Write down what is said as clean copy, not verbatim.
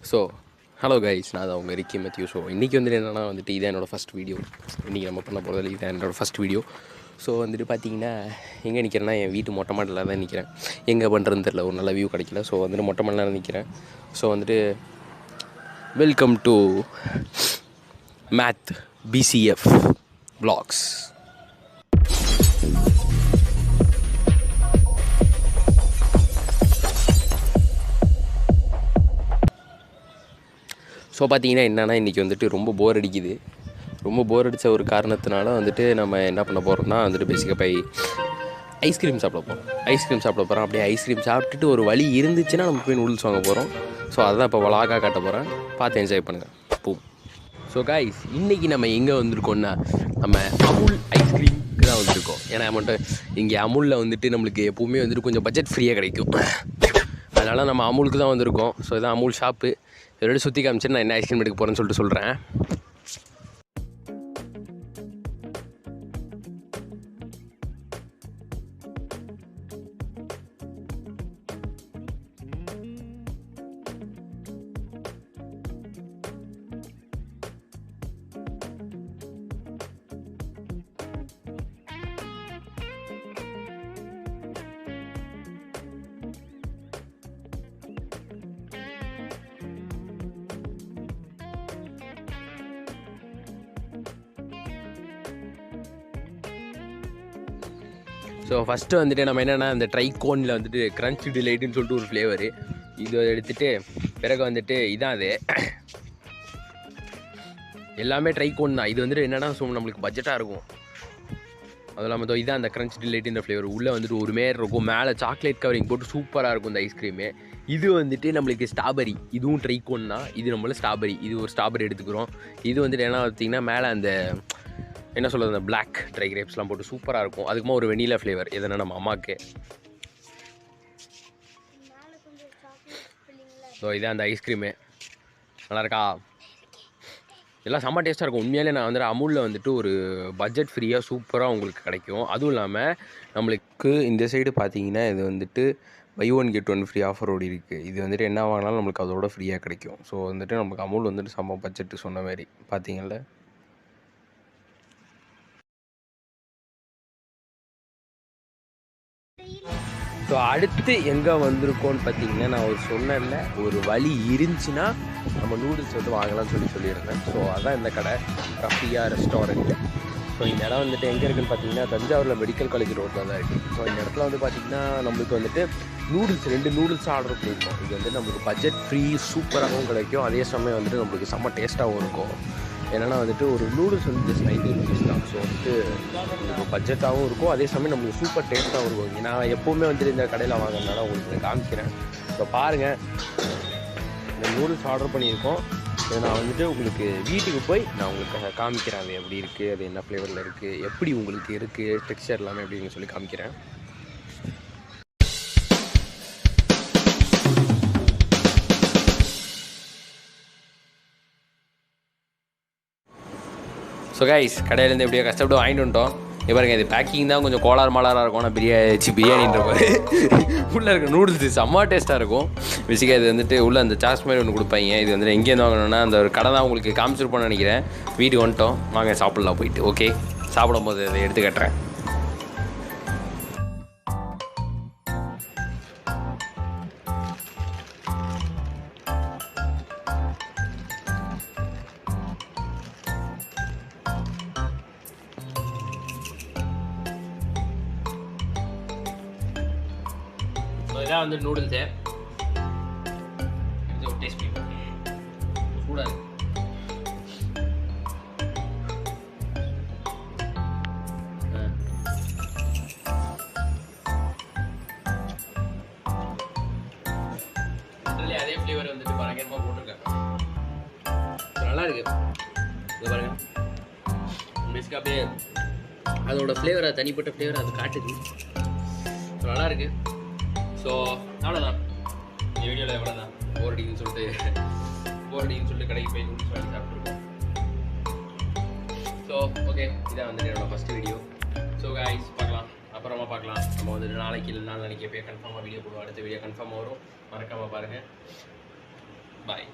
So hello guys, நான் தான் உங்கள் ரிக்கி மேத்யூ. ஸோ இன்றைக்கி வந்துட்டு என்னென்னா வந்துட்டு இதான் என்னோடய ஃபஸ்ட் வீடியோ. இன்றைக்கி நம்ம பண்ண போகிறதில்ல, இதான் என்னோடய ஃபஸ்ட் வீடியோ. ஸோ வந்துட்டு பார்த்தீங்கன்னா எங்கே நிற்கிறேன்னா, என் வீட்டு மொட்டை மாடியில் தான் நிற்கிறேன். எங்கே பண்ணுறதுன்னு தெரில, ஒரு நல்ல வியூ கிடைக்கல. ஸோ வந்துட்டு மொட்டை மாடியில் தான் நிற்கிறேன். ஸோ வந்துட்டு welcome to math PCF vlogs. So பார்த்தீங்கன்னா என்னென்னா, இன்றைக்கி வந்துட்டு ரொம்ப போர் அடிக்குது. ரொம்ப போர் அடித்த ஒரு காரணத்தினால வந்துட்டு நம்ம என்ன பண்ண போகிறோம்னா வந்துட்டு பேசிக்காக போய் ஐஸ்கிரீம் சாப்பிட போகிறோம். அப்படியே ஐஸ்கிரீம் சாப்பிட்டுட்டு ஒரு வழி இருந்துச்சுன்னா நம்ம போய் நூடுல்ஸ் வாங்க போகிறோம். ஸோ அதுதான் இப்போ வளாகாக காட்ட போகிறேன், பார்த்து என்ஜாய் பண்ணுங்கள். பூ. ஸோ காய்ஸ், இன்றைக்கி நம்ம எங்கே வந்திருக்கோம்னா நம்ம அமுல் ஐஸ்கிரீமுக்கு தான் வந்திருக்கோம். ஏன்னா மட்டும் இங்கே அமுலில் வந்துட்டு நம்மளுக்கு எப்போவுமே வந்துட்டு கொஞ்சம் பட்ஜெட் ஃப்ரீயாக கிடைக்கும். அதனால் நம்ம அமுலுக்கு தான் வந்திருக்கோம். ஸோ இதான் அமுல் ஷாப்பு. இதோட சுற்றி காமிச்சிட்டு நான் என்ன ஐஸ்கிரீம் எடுக்க போகிறேன்னு சொல்லிட்டு சொல்கிறேன். ஸோ ஃபஸ்ட்டு வந்துட்டு நம்ம என்னென்னா, அந்த ட்ரைகோனில் வந்துட்டு க்ரன்ச் டிலைட்டுன்னு சொல்லிட்டு ஒரு ஃப்ளேவரு இது எடுத்துகிட்டு பிறகு வந்துட்டு இதான் அது எல்லாமே ட்ரைகோன் தான். இது வந்துட்டு என்னென்னா நம்மளுக்கு பட்ஜெட்டாக இருக்கும். அது இல்லாமல் இதான் அந்த க்ரன்ச் டிலைட்டுன்ற ஃப்ளேவர். உள்ளே வந்துட்டு ஒரு மாரி இருக்கும், மேலே சாக்லேட் கவரிங் போட்டு சூப்பராக இருக்கும் இந்த ஐஸ்கிரீமு. இது வந்துட்டு நம்மளுக்கு ஸ்ட்ராபெரி, இதுவும் ட்ரைகோன் தான். இது நம்மளுக்கு ஸ்ட்ராபெரி, இது ஒரு ஸ்ட்ராபெரி எடுத்துக்கிறோம். இது வந்துட்டு என்ன பார்த்திங்கன்னா மேலே அந்த என்ன சொல்கிறது, அந்த பிளாக் ட்ரை கிரேப்ஸ்லாம் போட்டு சூப்பராக இருக்கும். அதுக்குமா ஒரு வெனிலா ஃப்ளேவர், எதுனா நம்ம அம்மாவுக்கு. ஸோ இதான் அந்த ஐஸ்கிரீமு. நல்லாயிருக்கா? எல்லாம் செம்ம டேஸ்ட்டாக இருக்கும். உண்மையிலே நான் வந்துட்டு அமுலில் வந்துட்டு ஒரு பட்ஜெட் ஃப்ரீயாக சூப்பராக உங்களுக்கு கிடைக்கும். அதுவும் இல்லாமல் நம்மளுக்கு இந்த சைடு பார்த்தீங்கன்னா இது வந்துட்டு buy one get one free offer ஓடி இருக்குது. இது வந்துட்டு என்ன வாங்கினாலும் நம்மளுக்கு அதோட ஃப்ரீயாக கிடைக்கும். ஸோ வந்துட்டு நமக்கு அமுல் வந்துட்டு செம்ம பட்ஜெட்டு சொன்ன மாதிரி பார்த்தீங்கல்ல. ஸோ அடுத்து எங்கே வந்திருக்கோன்னு பார்த்தீங்கன்னா, நான் ஒரு சொன்னேன்ல, ஒரு வழி இருந்துச்சுன்னா நம்ம நூடுல்ஸ் வந்து வாங்கலாம்னு சொல்லியிருந்தேன். ஸோ அதான் இந்த கடை, ரஃபியா ரெஸ்டாரண்ட்டு. ஸோ இந்த இடம் வந்துட்டு எங்கே இருக்குதுன்னு பார்த்தீங்கன்னா, தஞ்சாவூரில் மெடிக்கல் காலேஜ் ரோட்டில் தான் இருக்குது. ஸோ இந்த இடத்துல வந்து பார்த்திங்கன்னா நம்மளுக்கு வந்துட்டு நூடுல்ஸ் 2 நூடுல்ஸ் ஆர்டர் பண்ணியிருக்கோம். இது வந்து நம்மளுக்கு பட்ஜெட் ஃப்ரீ சூப்பராகவும் கிடைக்கும், அதே சமயம் வந்துட்டு நம்மளுக்கு செம்ம டேஸ்ட்டாகவும் இருக்கும். என்னென்னா வந்துட்டு ஒரு நூடுல்ஸ் வந்து ஜஸ்ட் 90 ருபீஸ் தான். ஸோ வந்துட்டு உங்களுக்கு பட்ஜெட்டாகவும் இருக்கும், அதே சமயம் நம்மளுக்கு சூப்பர் டேஸ்ட்டாகவும் இருக்கும். நான் எப்போவுமே வந்துட்டு இந்த கடையில் வாங்கினால உங்களுக்கு காமிக்கிறேன். ஸோ பாருங்கள், இந்த நூடுல்ஸ் ஆர்டர் பண்ணியிருக்கோம். இதை நான் வந்துட்டு உங்களுக்கு வீட்டுக்கு போய் நான் உங்களுக்கு காமிக்கிறேன், அது எப்படி இருக்குது, அது என்ன ஃப்ளேவரில் இருக்குது, எப்படி உங்களுக்கு இருக்குது, டெக்ஸ்சர் எல்லாமே எப்படின்னு சொல்லி காமிக்கிறேன். ஸோ கைஸ், கடையிலேருந்து எப்படியோ கஷ்டப்பட்டு வாங்கிட்டு வந்துட்டோம். இப்போ பாருங்க, இது பேக்கிங் தான் கொஞ்சம் கோளாறாக இருக்கும். ஆனால் பிரியாணின்ற போது உள்ளே இருக்க நூடுல்ஸ் செம்ம டேஸ்ட்டாக இருக்கும். பேசிக்காக இது வந்துட்டு உள்ளே அந்த சாஸ் மாதிரி ஒன்று கொடுப்பாங்க. இது வந்துட்டு எங்கேருந்து வாங்கணும்னா அந்த ஒரு கடை தான் உங்களுக்கு காமிச்சிருப்போன்னு நினைக்கிறேன். வீட்டுக்கு வந்துட்டோம், வாங்க சாப்பிட்லாம் போயிட்டு. ஓகே, சாப்பிடும் போது அதை எடுத்து கட்டுறேன். இதான் வந்து நூடுல்ஸு. இது ஒரு டேஸ்ட் பண்ணி சூடாக இருக்கு. அதே ஃப்ளேவர் வந்துட்டு பயங்கரமாக போட்டிருக்காங்க, நல்லா இருக்கு. இது பாருங்க, பேசிக்காக அப்படியே அதோட ஃப்ளேவர், அது தனிப்பட்ட ஃப்ளேவர் அது காட்டுது. நல்லா இருக்கு. ஸோ அவ்வளோதான் இந்த வீடியோவில். எவ்வளோ தான் போர் அடிக்குன்னு சொல்லிட்டு கடைக்கு போய் நூடுல்ஸ் வாங்கி சாப்பிட்ருக்கோம். ஸோ ஓகே, இதான் வந்துட்டு என்னோட ஃபஸ்ட்டு வீடியோ. ஸோ கைஸ், அப்புறமா பார்க்கலாம். நம்ம வந்துட்டு நாளைக்கு இல்லை நாளைக்கு எப்போயே கன்ஃபார்மாக வீடியோ போடுவோம். அடுத்த வீடியோ கன்ஃபார்மாக வரும், மறக்காமல் பாருங்கள். பாய்.